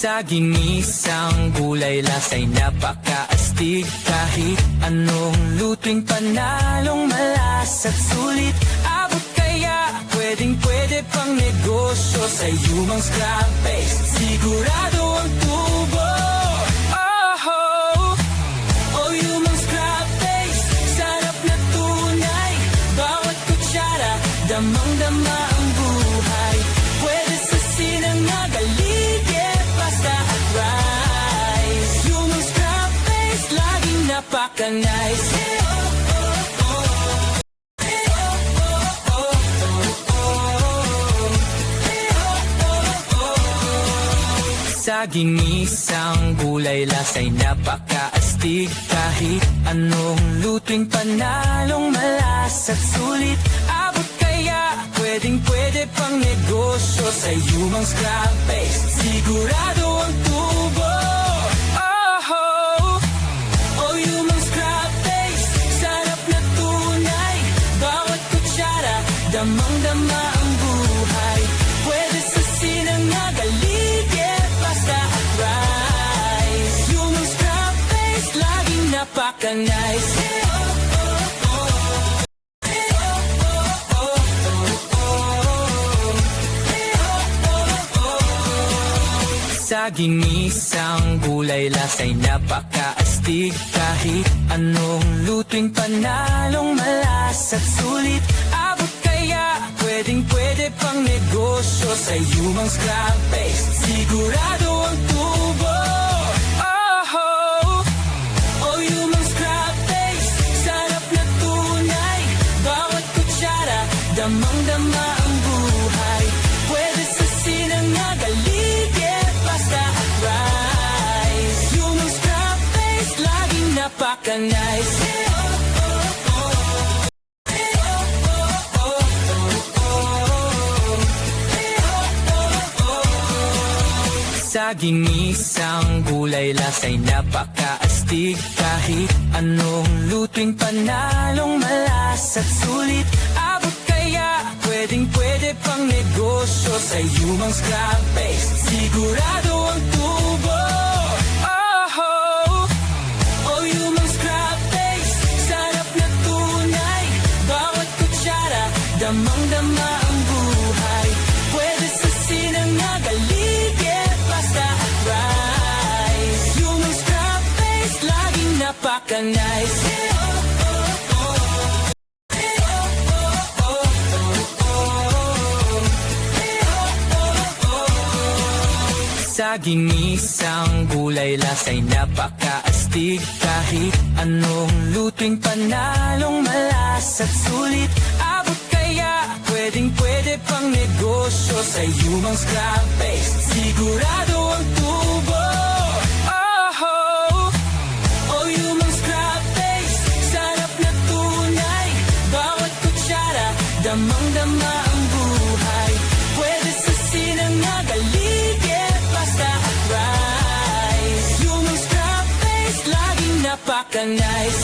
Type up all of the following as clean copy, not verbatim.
Ginisang gulay, lasa'y napakaastig. Kahit anong lutuing panalong malas at sulit. Abot kaya, pwedeng-pwede pang negosyo sa iyong scrap paste. Sigurado ang tubo. Oh, yung scrap paste, sarap na tunay. Bawat kutsara, damang-dama ang buhay. Pwede sa sinang nagaligid, pasta at rice. Yung scrap paste, laging napaka-nice. Sa ginisang gulay, lasa'y napakaastig. Kahit anong lutuing panalong malas at sulit. Abot kaya, pwedeng-pwede pang negosyo sa iyong scrap paste. Sigurado ang tubo. Oh, yung scrap paste, sarap na tunay. Bawat kutsara, damang-dama ang buhay. Pwede sa sinang nagaligid, pasta at rice. Yung scrap paste, laging napaka-nice. Sa ginisang gulay, lasa'y napakaastig. Kahit anong lutuing panalong malas at sulit. Abot kaya, pwedeng-pwede pang negosyo sa iyong scrap paste. Sigurado ang tubo. Oh, yung scrap paste, sarap na tunay. Bawat kutsara, damang-dama ang buhay. Pwede sa sinang nagaligid, pasta at rice. Yung scrap paste, laging napaka-nice. Sa ginisang gulay, lasa'y napakaastig. Kahit anong lutuing panalong malas at sulit. Abot kaya, pwedeng-pwede pang negosyo sa iyong scrap paste. Sigurado ang tubo. Oh, yung scrap paste, sarap na tunay. Bawat kutsara, damang-dama ang buhay. Pwede sa sinang nagaligid, pasta at rice. Yung scrap paste, laging napaka-nice. Sa ginisang gulay, lasa'y napakaastig. Kahit anong lutuing panalong malas at sulit. Abot kaya, pwedeng-pwede pang negosyo sa iyong scrap paste. Sigurado ang tubo. Oh, yung scrap paste, sarap na tunay. Bawat kutsara, damang-dama ang buhay. Pwede sa sinang nagaligid, pasta at rice. Yung scrap paste, laging napaka-nice.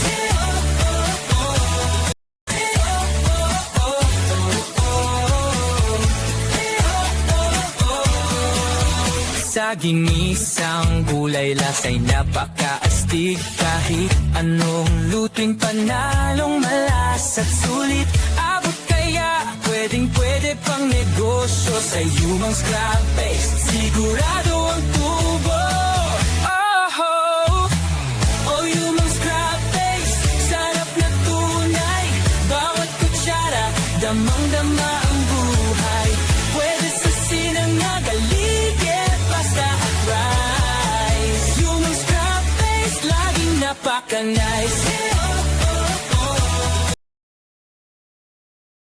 Sa ginisang gulay, lasa'y napakaastig. Kahit anong lutuing panalong malas at sulit. Abot kaya, pwedeng-pwede pang negosyo sa iyong scrap paste. Sigurado ang tubo. Oh, yung scrap paste, sarap na tunay. Bawat kutsara, damang-dama ang buhay. Pwede sa sinang nagaligid, pasta at rice. Yung scrap paste, laging napaka-nice.